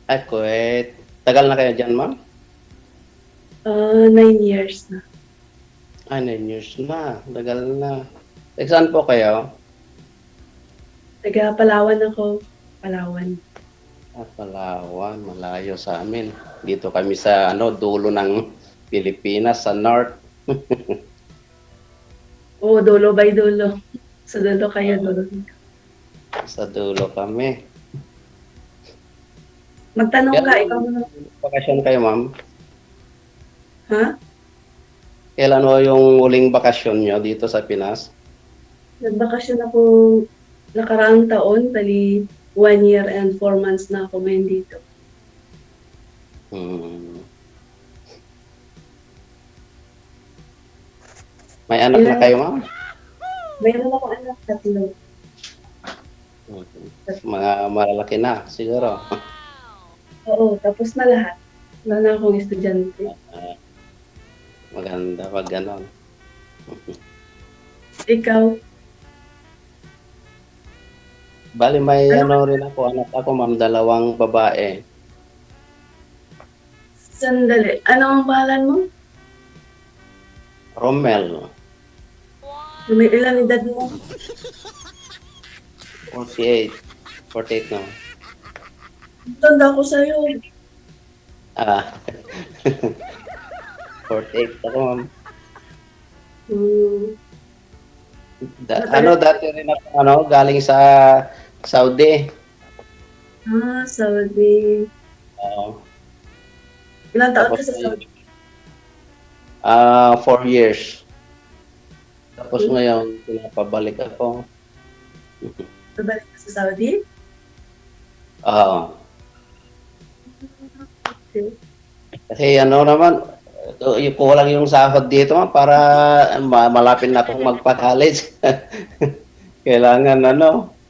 Ay, Kuwait. Tagal na kayo dyan, ma'am? 9 years na. Ay, 9 years na. Tagal na. Saan po kayo? Taga Palawan ako. Palawan. Palawan. Malayo sa amin. Dito kami sa dulo ng Pilipinas, sa north. Oo, dulo by dulo. Sa dulo kayo, dulo. Sa dulo kami. Magtanong ka, ikaw Kailan na. bakasyon kayo, ma'am? Ha? Kailan ho yung huling bakasyon nyo dito sa Pinas? Nagbakasyon ako nakaraang taon, bali 1 year and 4 months na ako ngayon dito. Hmm. May anak na Ilan? kayo, ma'am? Mayroon ako anak, 3. Mga malalaki na, siguro. Oo, tapos na lahat. Wala na akong estudyante. Maganda pag ganon. Ikaw, Bali, may ano, rin ako, anak ako, ma'am, 2 babae. sandali. Ano ang pangalan mo? Romel, May ilang edad mo? 48. 48 na. Tanda ko sa'yo. Ah, 48 ako, ma'am. Hmm. Dati rin ako, galing sa Saudi. Saudi. Oo. Ilang taon Tapos ka sa Saudi? 4 years. Tapos Hmm? ngayon, pinapabalik ako. Babalik ka sa Saudi? Oo. Okay. Kasi naman, kulang yung sahod dito para malapit na akong magpa-college. Kailangan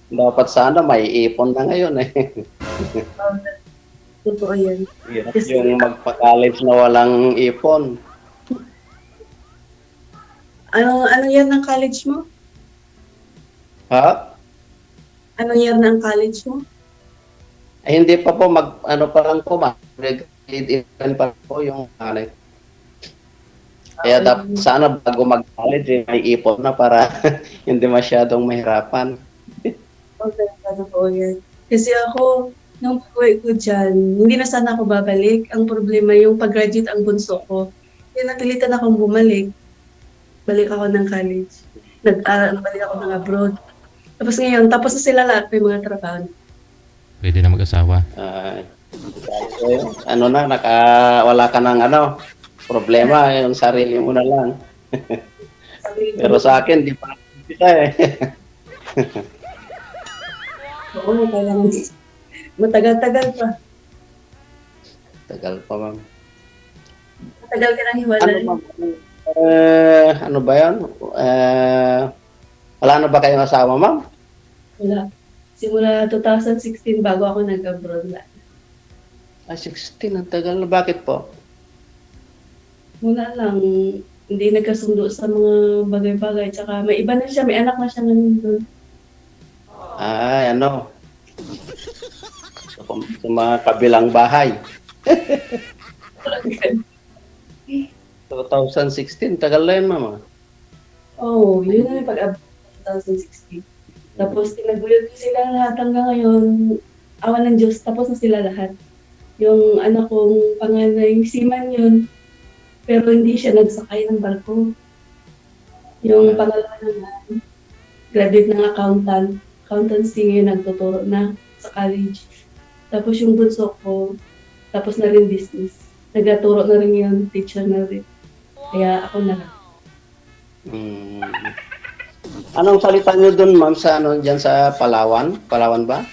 dapat sana may ipon na ngayon eh. Um, Totoo yan. Hirap Kasi, yung magpa-college na walang ipon. ano year ng college mo? Ha? Anong year ng college mo? Ay, hindi pa po pa lang po, grade 11 pa po yung Kaya dapat sana bago mag-college may ipon na para hindi masyadong mahirapan. Okay, totoo yan. Kasi ako, nung pag-uwi ko dyan, hindi na sana ako babalik. Ang problema yung pag-graduate ang bunso ko. Kaya napilitan akong bumalik. Balik ako ng college. Balik ako ng abroad. Tapos ngayon, tapos na sila lahat, may mga trabaho. Pwede na mag-asawa. Wala ka ng problema, yung sarili mo na lang. Pero sa akin, di pa nakikita eh. Oo, kailangan. Matagal-tagal pa. Tagal pa, ma'am. Matagal ka nang hiwalay. Ma'am? Ano ba yan? Wala na ba kayong asawa, ma'am? Wala. Simula 2016 bago ako nag-abroad na. 16, ang tagal na. Bakit po? Wala lang. Hindi nagkasundo sa mga bagay-bagay. Tsaka may iba na siya. May anak na siya ngayon doon. Ay, sa mga kabilang bahay. 2016, tagal na yun, ma'am. Oo, yun na yung pag-abroad 2016. Tapos tinaguyod ko sila lahat hanggang ngayon. Awan ng Diyos, tapos na sila lahat. Yung anak kong panganay, seaman yun. Pero hindi siya nagsakay ng barko. Yung pangalawa naman, graduate ng accountancy ngayon, nagtuturo na sa college. Tapos yung bunso ko, tapos na rin business. Nagtuturo na rin yun, teacher na rin. Kaya ako na lang. Anong salita nyo dun, ma'am, sa dyan sa Palawan? Palawan ba?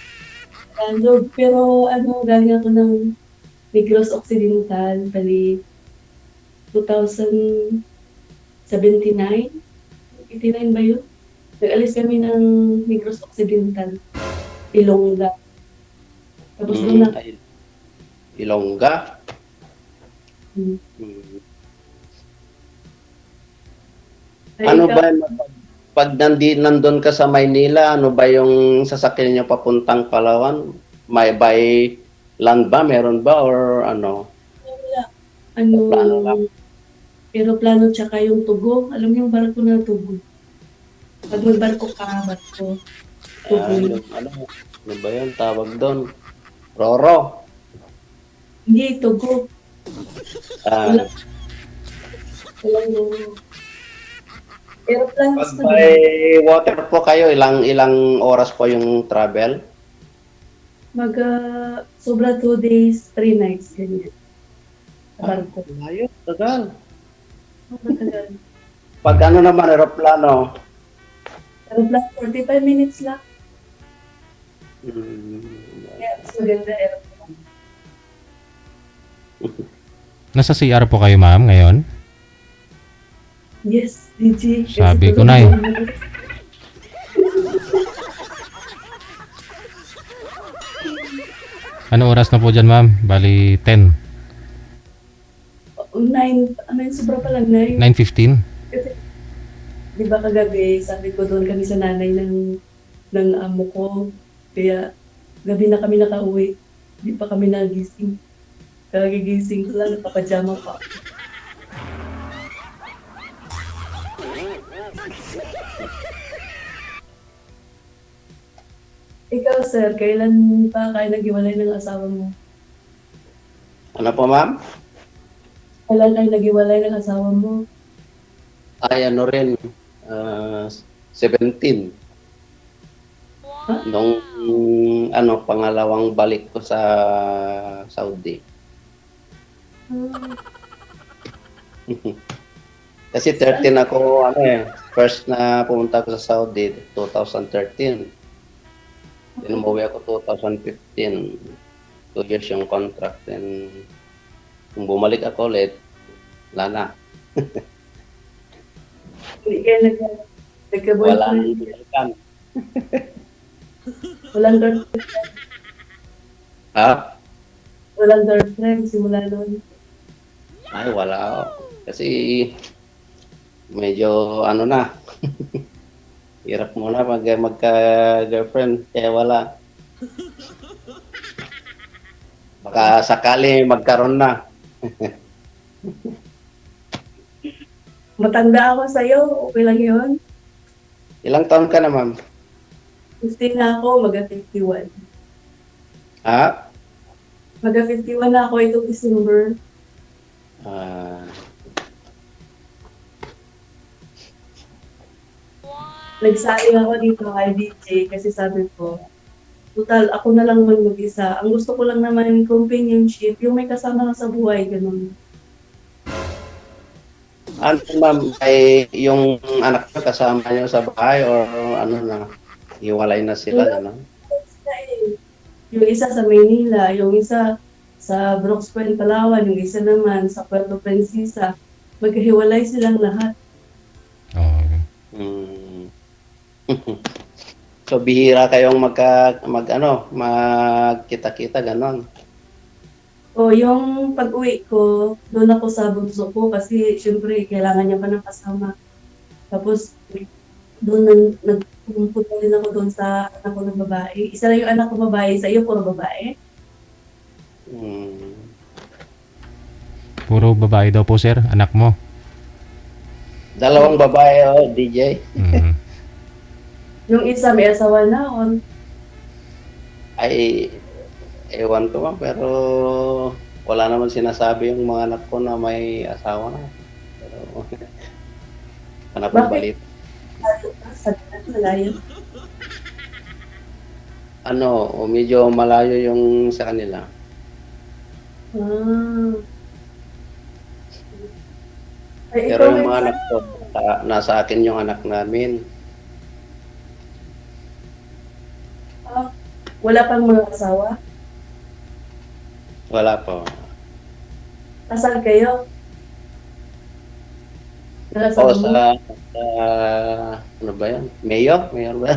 Pero galing ako ng Negros Occidental, bali 2079? 89 ba yun? Nag-alis kami ng Negros Occidental, Ilongga. Tapos doon na. Ilongga? Hmm. Ano ba, pag nandun ka sa Maynila, ano ba yung sasakyan niyo papuntang Palawan? May by land ba? Meron ba? Or ano? Wala. Ano, Plano lang. aeroplano tsaka yung tugo. Alam mo yung barko na tugo. Pag may barko ka, barko. Tugo yun. Yung ano ba yun? Tawag doon. Roro. Hindi, tugo. Ah, Wala. Walang tugo. Aeroplano pag sa may water po kayo, ilang oras po yung travel? sobra 2 days, 3 nights, ganyan. Sa barko. Layo, tagal. Matagal. Pag ano naman, aeroplano. Aeroplano, 45 minutes lang. Hmm, Kaya mas maganda aeroplano. Nasa CR po kayo, ma'am, ngayon? Yes, DJ. Sabi ko na eh. Ano oras na po dyan, ma'am? Bali, 10. 9, ano yun, sobra pa lang 9. 9:15? Kasi, di ba kagabi, sabi ko doon kami sa nanay ng amo ko. Kaya, gabi na kami nakauwi. Di pa kami nagising. Kagigising ko lang, napapajama pa. Ikaw, sir, kailan pa kayo naghiwalay ng asawa mo? Ano po, ma'am? Kailan kayo naghiwalay ng asawa mo? Ay, ano rin. 17. Ha? Nung pangalawang balik ko sa Saudi. Kasi 13 ako, first na pumunta ko sa Saudi, 2013. Then umuwi ako 2015. 2 years yung contract. Then, kung bumalik ako ulit, wala na. Hindi kayo nagka-boyfriend? Walang balikan. Walang girlfriend? Ha? Walang girlfriend simula noon? Ay, wala ako. Kasi, medyo, na, hirap muna pag magka-girlfriend, kaya wala. Baka sakali magkaroon na. Matanda ako sa'yo, okay lang yun. Ilang taon ka na, ma'am? 15 na ako, mag-51. Ha? Mag-51 na ako itong December. Ah, Nagsaing ako dito kay DJ kasi sabi ko, total, ako na lang man mag-isa. Ang gusto ko lang naman companionship, yung may kasama ka sa buhay, ganun. ano, ma'am, ay yung anak ko kasama niyo sa bahay or ano na, hiwalay na sila, ano? Yung isa sa Maynila, yung isa sa Brooks Point, Palawan, yung isa naman sa Puerto Princesa. Magkahiwalay silang lahat. Oh. Hmm. So bihira kayong magkita-kita ganon. O yung pag-uwi ko, doon ako sa bunso ko kasi syempre kailangan niya pa ng kasama. Tapos doon nagpupunta din ako doon sa anak ko ng babae. Isa lang yung anak ko babae, sa iyo puro babae. Hmm. Puro babae daw po, sir, anak mo. Dalawang babae, DJ. Mm. Yung isa may asawa na on. Ay, ewan ko, ma'am, pero wala naman sinasabi yung mga anak ko na may asawa na. Pero, anak ko Bakit? balit. Sa malayo. Medyo malayo yung sa kanila. Ah. Ay, Pero ikaw yung may mga anak ko, nasa akin yung anak namin. wala pang mga asawa? Wala po. Kasal kayo? O Nakasawa mo? sa ano ba yan? Mayor? Mayor ba?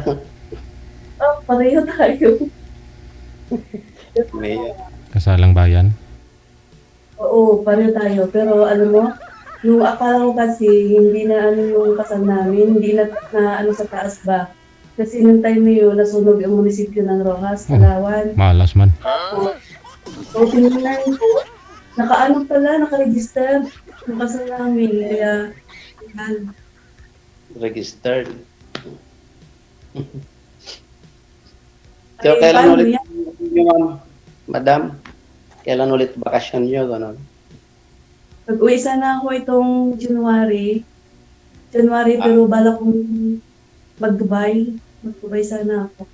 Oh, pareho tayo. Mayor. Kasalang bayan. Oo, pareho tayo. Pero alam mo, yung akala ko kasi hindi na ano yung kasal namin, hindi na ano sa taas ba. Kasi nung time na yun, nasunog ang munisipyo ng Rojas, Palawan. Malas man. So, tinignan ko, nakaano pala, nakaregister yung kasal namin. Kaya, yan. Registered. Ay, So, kailan paano ulit yan? yung madam? Kailan ulit bakasyon nyo? Ganon. Pag-uwi sana ako itong January. Pero bala kong mag-Dubai. Mag-Dubai sana ako.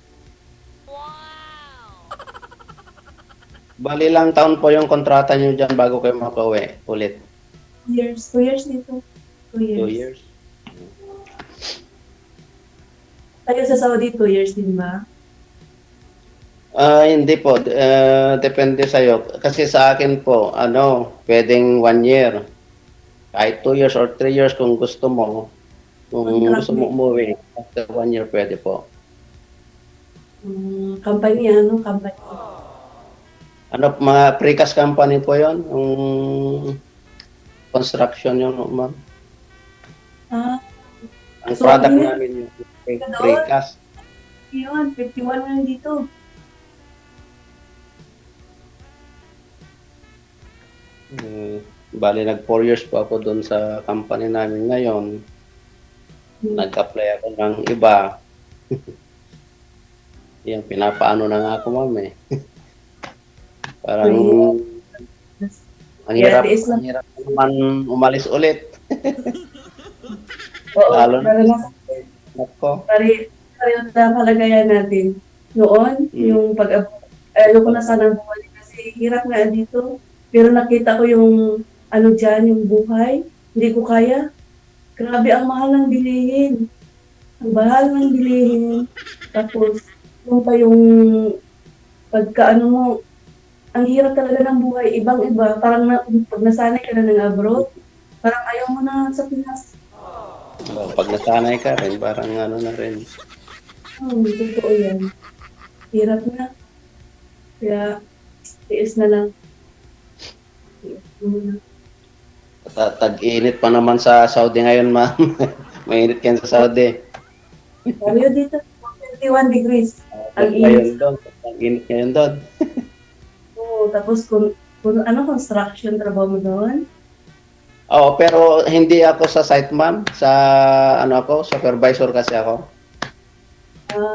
Bali lang taon po yung kontrata nyo dyan bago kayo makauwi ulit. 2 years. 2 years dito. 2 years. 2 years. Kayo sa Saudi, 2 years din ba? Hindi po. Depende sa'yo. Kasi sa akin po, pwedeng 1 year. Kahit 2 years or 3 years kung gusto mo. Kung gusto mo umuwi, after 1 year pwede po. Company, company. Mga precast company po yon, yung construction yun, ma'am. Ah, Ang so, product yun- namin yung precast. yun. 51 na dito. Bali, nag 4 years po ako doon sa company namin ngayon. Nag-apply ako ng iba. Yan, pinapaano na nga ako, ma'am eh. Parang, ang hirap naman umalis ulit. Oo, Lalo na. talaga. Nako. Pareho na kalagayan natin. Noon, yung ayoko na sana bumalik kasi hirap nga dito. Pero nakita ko yung dyan, yung buhay. Hindi ko kaya. Grabe, ang mahal ng bilihin. Ang mahal ng bilihin. Tapos, yung pa yung mo, ang hirap talaga ng buhay. Ibang-iba. Parang pag nasanay ka na ng abroad, parang ayaw mo na sa Pinas. Pag nasanay ka rin, parang na rin. Totoo yan. Hirap na. Kaya, tiis na lang. Tiis muna. Tag-init pa naman sa Saudi ngayon, ma'am. Mainit kayo sa Saudi. Tayo dito, 21 degrees. Ang Ngayon doon. Ang init ngayon doon. Oo, tapos kung construction trabaho mo doon? Oo, pero hindi ako sa site, ma'am. Sa, supervisor kasi ako.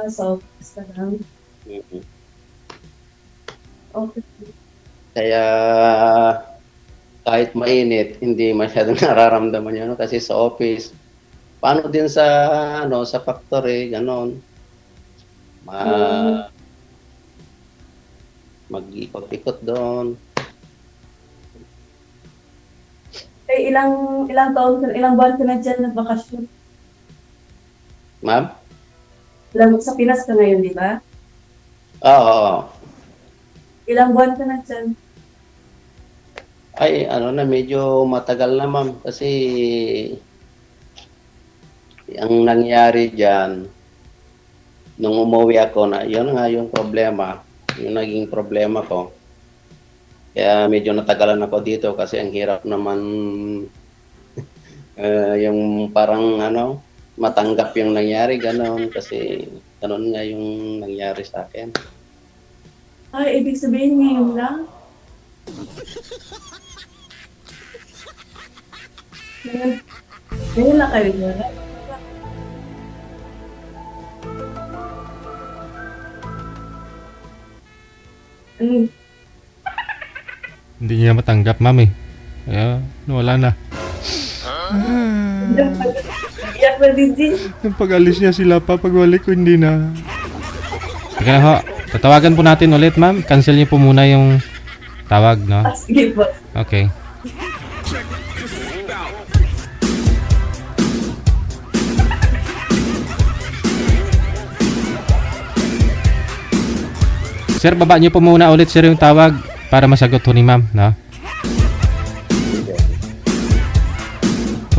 So, basta lang. Okay. Kaya, kahit mainit, hindi masyadong nararamdaman yun. Kasi sa office, paano din sa, sa factory, ganon. Mag-ikot-ikot doon. Ilang buwan ka na dyan nagbakasyon? Ma'am? Sa Pinas ka ngayon, di ba? Oo. Ilang buwan ka na dyan? Ay, medyo matagal na, ma'am. Kasi, ang nangyari dyan, nung umuwi ako na, yun nga yung problema. Yung naging problema ko. Kaya medyo natagalan ako dito kasi ang hirap naman yung parang matanggap yung nangyari, ganon. Kasi ganon nga yung nangyari sa akin. Ay, ibig sabihin ngayon lang? Ngayon lang kayo wala? Hindi niya matanggap, ma'am eh. Kaya, wala na. Iyak na din din. Yung pag-alis niya sila pa, pagbalik ko hindi na. Teka lang ho. Tatawagan po natin ulit, ma'am. Cancel niyo po muna yung tawag, no? Sige po. Okay. Sir, baba niyo po muna ulit, sir, yung tawag para masagot ho ni ma'am, no?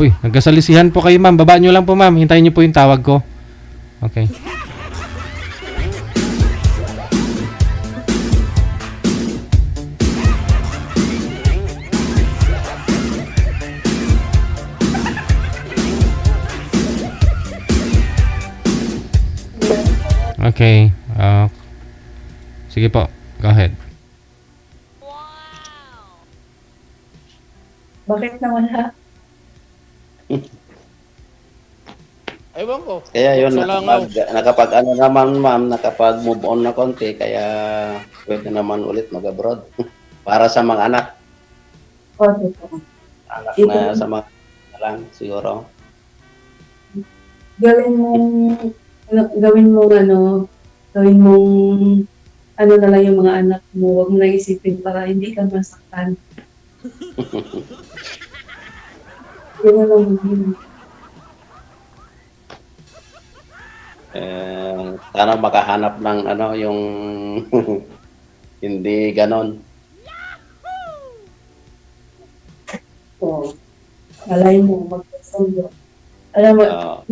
Uy, nagkasalisihan po kayo, ma'am. Baba niyo lang po, ma'am. Hintayin niyo po yung tawag ko. Okay. Okay. Sige po. Go ahead. Bakit nawala? Ewan ko. Kaya yun, Sa langaw. nakapag ano naman ma'am, nakapag move on na konti, kaya pwede naman ulit mag-abroad. Para sa mga anak, O, totoo. anak Ito. na sa mga lang siguro. Gawin mong ano na lang yung mga anak mo. Huwag mo na isipin para hindi ka masaktan. Yun na lang yun. Sana makahanap ng ano yung hindi ganon. So, malay mo, magkasundo. Alam mo, Oo.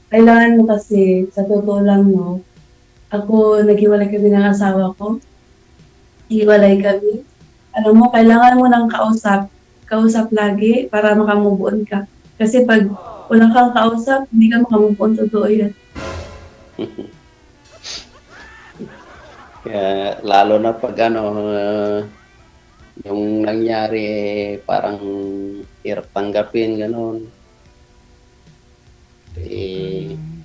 kailangan mo kasi, sa totoo lang, no, ako, naghiwalay kami ng asawa ko. Hiwalay kami. Alam mo, kailangan mo ng kausap lagi para makamove on ka. Kasi pag wala kang kausap, hindi ka makamove on, totoo yan. Kaya, lalo na pag ano, yung nangyari parang hirap tanggapin, ganon.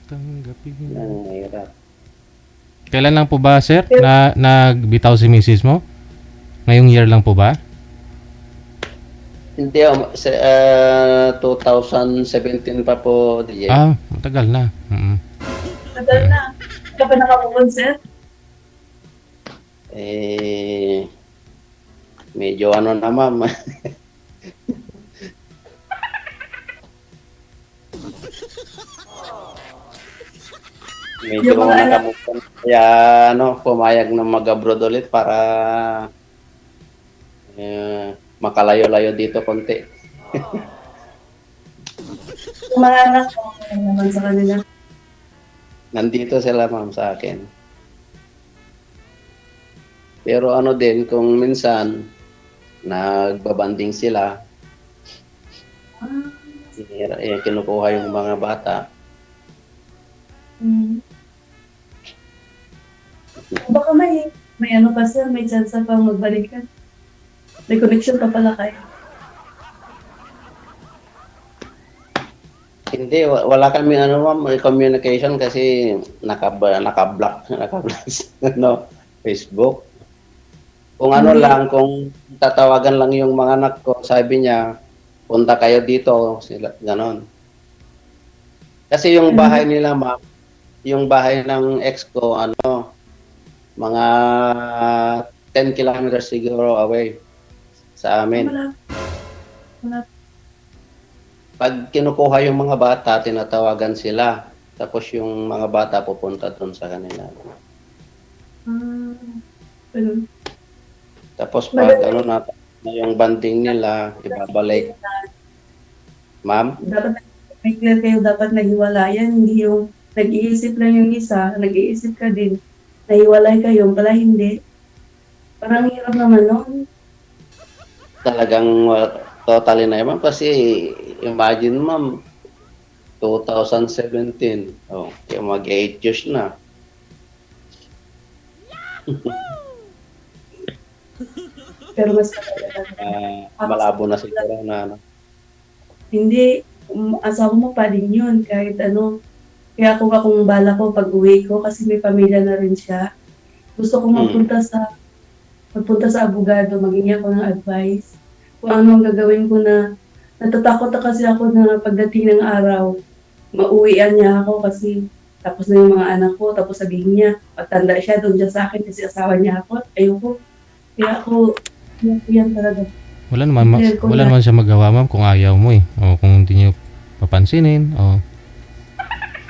Tanggapin. Ang mahirap. Kailan lang po ba, sir, na nagbitaw si misis mo? Ngayong year lang po ba? Hindi, 2017 pa po, DJ. Ah, matagal na. Tagal na. Hindi ka pa nakamove on, sir? Medyo ano na ma'am. Medyo Yung mga anak- nakamukon. Kaya ano, pumayag na mag-abroad ulit para makalayo-layo dito konti. Yung mga anak ko, ano naman sa kanila. Nandito sila ma'am sa akin. Pero ano din, kung minsan nagbabanding sila, kinukuha yung mga bata. Baka may ano pa, sir, may chance pa magbalikan. May connection pa pala kayo. Hindi, wala kami ano ma'am, communication kasi naka-block no, Facebook. Kung ano lang, kung tatawagan lang yung mga anak ko, sabi niya, punta kayo dito, sila, ganon. Kasi yung bahay nila ma'am, yung bahay ng ex ko, ano, mga 10 kilometers siguro away sa amin. Wala. Pag kinukuha yung mga bata, tinatawagan sila. Tapos yung mga bata pupunta doon sa kanila. Ganun. Tapos pag ano na yung banding nila, ibabalik. Ma'am? Dapat may clear kayo, dapat naghiwalayan. Hindi yung nag-iisip lang yung isa, nag-iisip ka din. Nahiwalay kayo, pala hindi. Parang hirap naman nun. Talagang totally na yun. Kasi imagine ma'am, 2017. Oh, yung mag-8 years na. Pero mas Malabo na siguro na ano. hindi, asawa mo pa din yun, kahit ano. Kaya kung bala ko pag uwi ko, kasi may pamilya na rin siya. Gusto ko magpunta sa abogado, maging ako ng advice. Kung anong gagawin ko na, natatakot na kasi ako na pagdating ng araw, mauwian niya ako kasi tapos na yung mga anak ko, tapos sabihin niya, patanda siya, doon siya sa akin kasi asawa niya ako. Ayoko. Kaya ako, yan talaga. Wala naman siya magawa, ma'am, kung ayaw mo eh. O kung hindi niyo papansinin. O.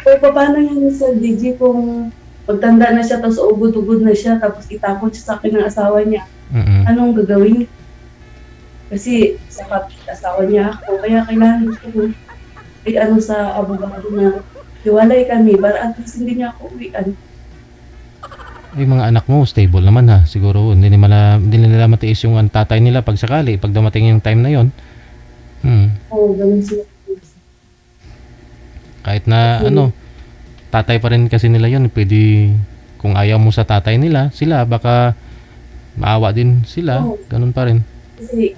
O paano yun sa DJ kung pagtanda na siya, tapos ugod-ugod na siya, tapos itapon siya sa akin ng asawa niya. Anong gagawin? Kasi sa asawa niya ako, kaya kailangan ko ano sa abogado na hiwalay kami para at least hindi niya ako uwian. Yung mga anak mo, stable naman ha. Siguro, hindi nila matiis yung tatay nila pag sakali, pag dumating yung time na yon. Oo, ganun sila. Kahit na tatay pa rin kasi nila yon. Pwede, kung ayaw mo sa tatay nila, sila, baka maawa din sila. Oo. Ganun pa rin. Kasi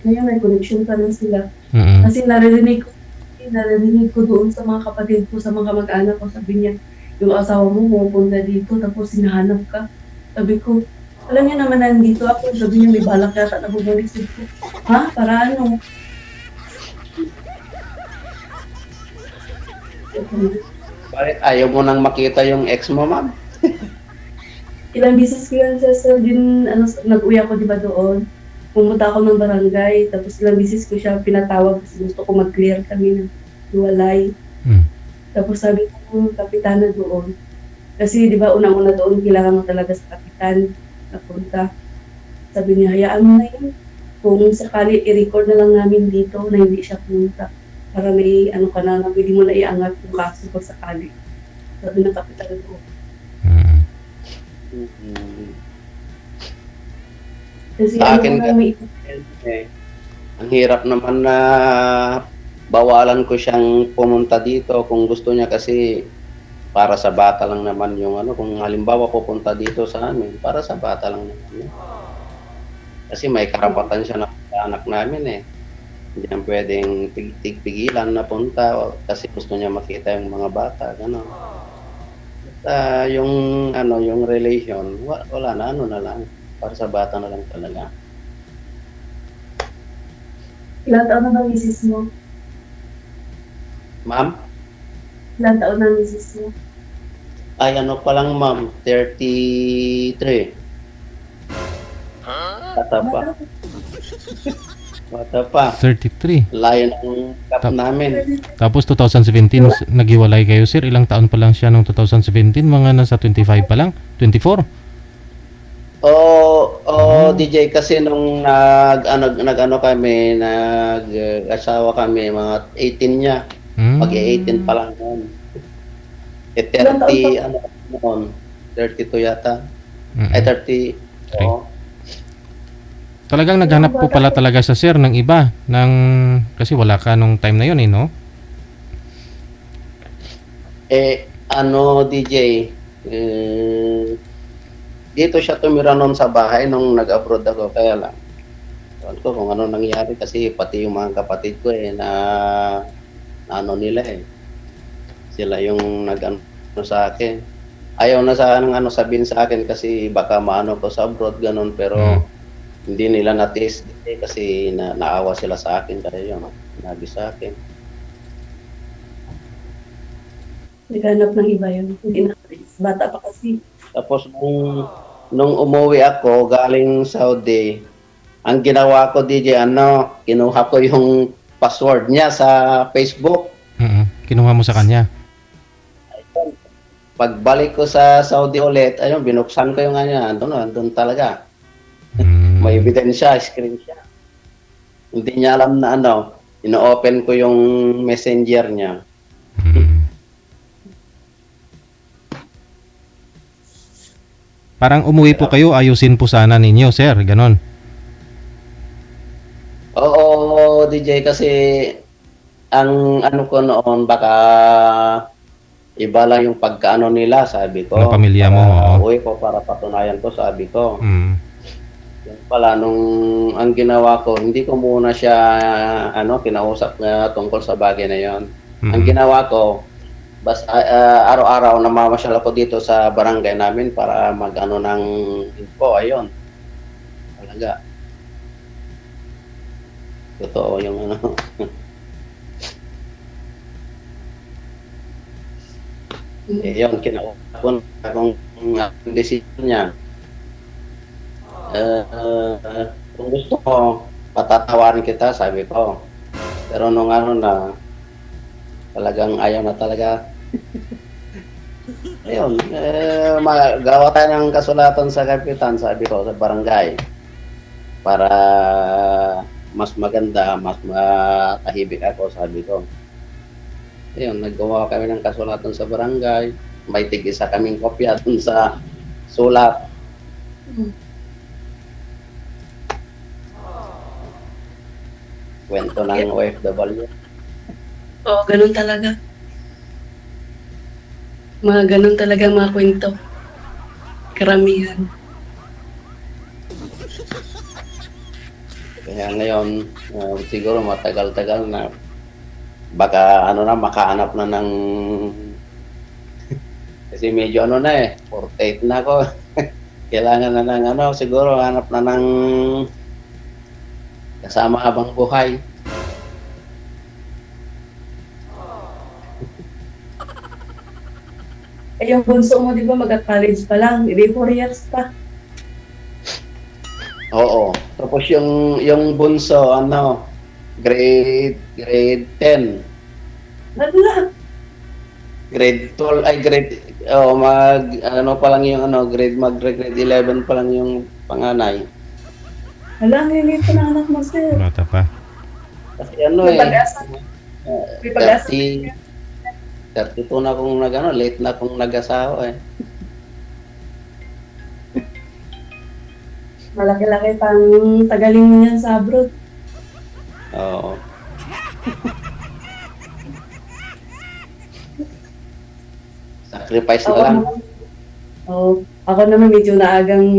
Ngayon may connection pa rin sila. Mm. Kasi narinig ko doon sa mga kapatid ko, sa mga mag-anak ko, sabi niya, yung asawa mo pupunta dito, tapos hinahanap ka. Sabi ko, alam niya naman nandito ako, sabi niya may balak yata na bumalik. Sabi ko, ha? Para ano? Bakit ayaw mo nang makita yung ex mo, ma'am? Ilang bisis ko yan sa din, nag-uwi ako di ba doon. Pumunta ako ng barangay, tapos ilang bisis ko siya pinatawag kasi gusto ko mag-clear kami ng hiwalay. Mm. Tapos sabi ko ng kapitana doon, kasi di ba unang-una doon, kailangan mo talaga sa kapitan na punta. Sabi niya, hayaan mo na yun. Kung sakali i-record na lang namin dito na hindi siya pumunta. Para may ano ka na, pwede mo na iangat yung kaso pag sakali. Sabi ng kapitan doon. Mm. Mm. Kasi Sa akin ano may Eh, ang hirap naman na bawalan ko siyang pumunta dito kung gusto niya kasi para sa bata lang naman yung ano, kung halimbawa pupunta dito sa amin, para sa bata lang naman yun. Kasi may karapatan siya na anak namin eh. Hindi naman pwedeng pigilan na punta kasi gusto niya makita yung mga bata, gano'n. Yung ano, yung relation, wala na, ano na lang, para sa bata na lang talaga. ilang taon na ba misis mo? Ma'am? Ilang taon na misis mo? Ay, ano pa lang, ma'am? 33. Bata pa. Bata pa. 33. Layo ng gap namin. Tapos 2017 naghiwalay kayo, sir. Ilang taon pa lang siya nung 2017? Mga nasa 25 pa lang? 24? DJ, kasi nung nag-ano kami, nag-asawa kami, mga 18 niya. Mm. Mag-18 pa lang noon. Ilang taon 30, ano noon? 32 yata. Mm. Ay, 30. Oo. Talagang naghanap po pala talaga sa sir ng iba kasi wala ka nung time na yun no? DJ, dito siya tumira noon sa bahay nung nag-abroad ako, kaya lang. Ewan ko kung ano nangyari kasi pati yung mga kapatid ko na ano nila sila yung nag-ano sa akin. Ayaw na sa sabihin sa akin kasi baka maano ko sa abroad ganun, pero hindi nila na-taste kasi naawa sila sa akin kaya yun, sinabi sa akin. Naghanap ng iba yun. Hindi na bata pa kasi. Tapos nung umuwi ako galing Saudi, ang ginawa ko DJ, kinuha ko yung password niya sa Facebook. Kinuha mo sa kanya? Pagbalik ko sa Saudi ulit, ayun, binuksan ko yung andun talaga. May ebidensya, screenshot. Hindi niya alam na ino-open ko yung messenger niya. Parang umuwi po kayo, ayusin po sana ninyo, sir, ganon. Oo, DJ, kasi ang ko noon, baka iba lang yung pagkaano nila, sabi ko. Ng pamilya mo, oo. Uwi ko para patunayan ko, sabi ko. Yan pala, nung ang ginawa ko, hindi ko muna siya kinausap na tungkol sa bagay na yon. Ang ginawa ko, basta araw-araw namamasyal ako dito sa barangay namin para mag-ano ng info, ayun. Talaga. Totoo yung yun, kinausap ko kung decision niya. Kung gusto ko, patatawarin kita, sabi ko. Pero nung talagang ayaw na talaga. Ayun, magawa tayo ng kasulatan sa kapitan, sabi ko, sa barangay. Para mas maganda, mas matahibik ako, sabi ko. Ayun, naggawa kami ng kasulatan sa barangay. May tig-isa kaming kopya dun sa sulat. Kwento ng OFW. Oo, ganun talaga. Mga ganun talaga mga kwento. Karamihan. Kaya ngayon, siguro matagal-tagal na baka ano na makahanap na ng kasi medyo ano na 48 na ako. Kailangan na ng ano, siguro hanap na ng kasama habang buhay. Eh, yung bunso mo, di ba, mag-college pa lang, hindi 4 years pa. Oo. Tapos yung bunso ano, grade 10, Wala. grade 12 ay grade mag ano pa lang yung ano, grade 11 pa lang yung panganay. Wala, hindi pa ng anak mo, sir. Bata pa. Kasi ano May pag-asa. May pag-asa. 32 na akong nag-ano, late na akong nag-asawa Malaki-laki pang tagalin mo yan sa abroad. Oo. Sacrifice na lang. Ako naman medyo naagang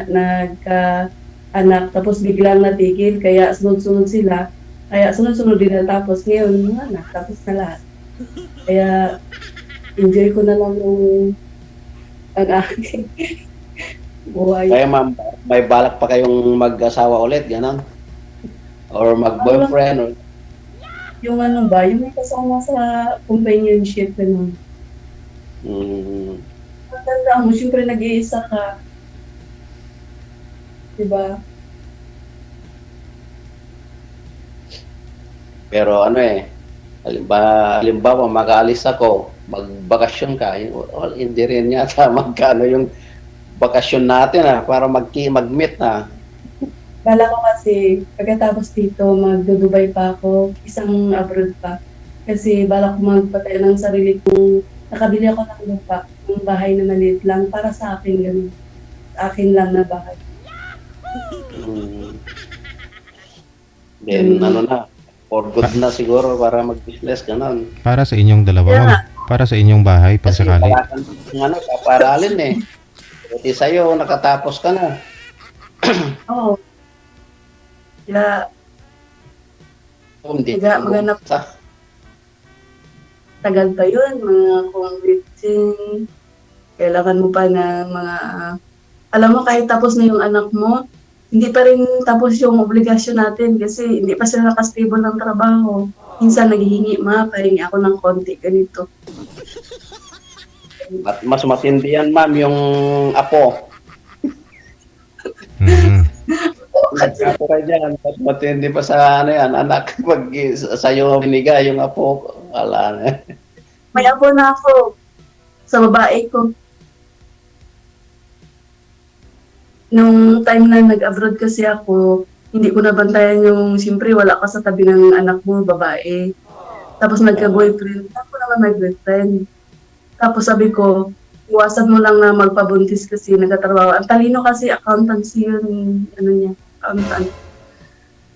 nagka-anak, tapos biglang natigil, kaya sunod-sunod sila. Kaya sunod-sunod din natapos. Ngayon, mga anak, tapos na lahat. Kaya, enjoy ko na lang yung ang aking buhay. Kaya ma'am, may balak pa kayong mag-asawa ulit, gano'n? Or mag-boyfriend? Or... Yung ano ba, yung may kasama sa companionship, ano. Matanda mo, siyempre nag-iisa ka. Diba? Pero ano halimbawa mag-aalis ako, magbakasyon ka, hindi rin yata magkano yung bakasyon natin para mag-meet na. Bala ko kasi, pagkatapos dito, mag-Dubai pa ako, isang abroad pa. Kasi bala ko magpatay ng sarili kong, nakabili ako ng lupa, ng bahay na maliit lang, para sa akin ganun. Sa akin lang na bahay. Then ano na, for good na siguro para mag-business, gano'n. Para sa inyong dalawa, Yeah. ma'am. Para sa inyong bahay, pag Kasi sakali. wala kang ano, paparalin Buti sa'yo, nakatapos ka na. Oo. Kaya, Hindi. Kaya maghanap. Sa, tagal pa yun, mga convincing. Kailangan mo pa na mga, alam mo, kahit tapos na yung anak mo, hindi pa rin tapos yung obligasyon natin kasi hindi pa sila nakastable ng trabaho. Minsan naghihingi, pahingi ako ng konti, ganito. at mas matindi yan, ma'am, yung apo. Mhm. Apo ka dyan, mas matindi pa sa ano yan, anak. Pag sa'yo binigay yung apo, wala na. May apo na ako sa babae ko. Nung time na nag-abroad kasi ako, hindi ko nabantayan yung, siyempre wala ka sa tabi ng anak mo, babae. Tapos nagka-boyfriend, ako naman may boyfriend. Tapos sabi ko, iwasan mo lang na magpabuntis kasi nagtatrabaho. Ang talino kasi accountancy yun, ano niya, accountant.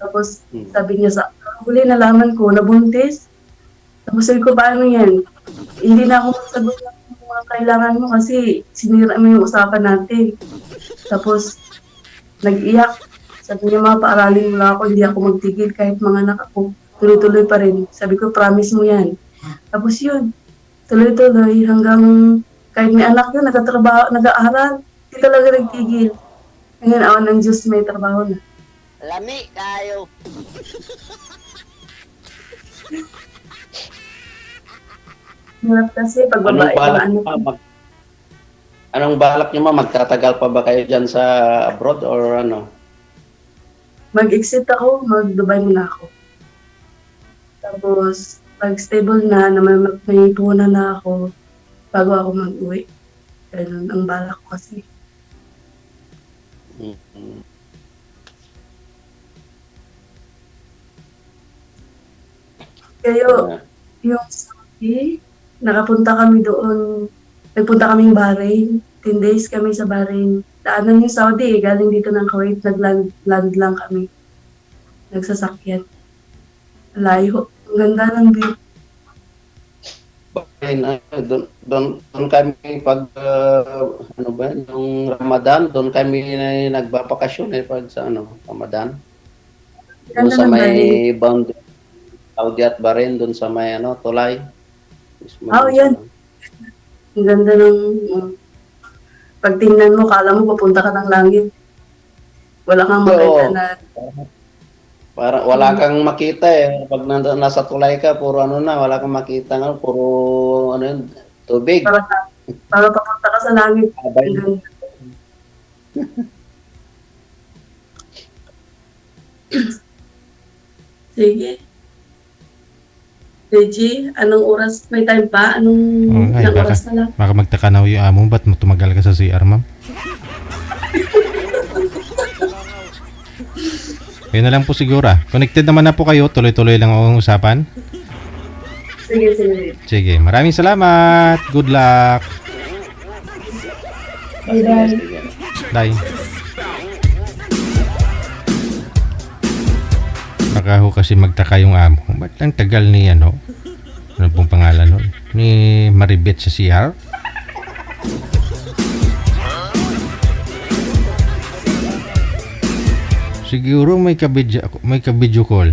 Tapos sabi niya sa, huli nalaman ko, nabuntis. Tapos sabi ko, paano yan? Hindi na ako magsagot ng mga kailangan mo kasi sinira mo yung usapan natin. Tapos, nag-iyak. Sabi niya, paaralin mo lang ako, hindi ako magtigil kahit mga anak ako. Tuloy-tuloy pa rin. Sabi ko, promise mo yan. Tapos yun, tuloy-tuloy hanggang kahit may anak yun, nagtatrabaho, nag-aaral, hindi talaga nagtigil. Ngayon, awan ng Diyos, may trabaho na. Lami kayo. Hirap kasi pag Anong babae balak ang niyo, anak. ma'am? Anong balak niyo, ma'am? Magtatagal pa ba kayo dyan sa abroad or ano? Mag-exit ako, mag-Dubai muna ako. Tapos, pag stable na may puhunan na ako, bago ako mag-uwi. Ganun ang balak ko kasi. Mm. Kayo, yung Saudi, nakapunta kami doon, nagpunta kaming Bahrain, 10 days kami sa Bahrain. Daanan yung Saudi, galing dito ng Kuwait, nag-land lang kami. Nagsasakyan. Layo. Ang ganda ng view. Doon kami pag yung Ramadan, doon kami nagbabakasyon pag sa Ramadan. Doon Ganda sa ng may Bahrain. boundary, Saudi at Bahrain, doon sa may ano, tulay. Mismo Oh, doon yan. sa- Ang ganda ng... pag tingnan mo, kala mo papunta ka ng langit. Wala kang makita Oo. na... Para wala kang makita eh. Pag nasa tulay ka, puro ano na, wala kang makita nga, puro ano yun, tubig. Para papunta ka sa langit. Abay. Ang ganda. Sige. Reggie, anong oras? May time pa? Oo nga, Ilang baka- oras na lang? Baka magtaka na yung amo, ba't mo tumagal ka sa CR, ma'am? Yun na lang po siguro ah. Connected naman na po kayo, tuloy-tuloy lang ang usapan. Sige, sige. Sige, maraming salamat. Good luck. Bye-bye. Bye. Baka ho kasi magtaka yung amo. Ba't ang tagal ni ano? Ano pong pangalan nun? Ni Maribet sa CR? Siguro may ka-video call.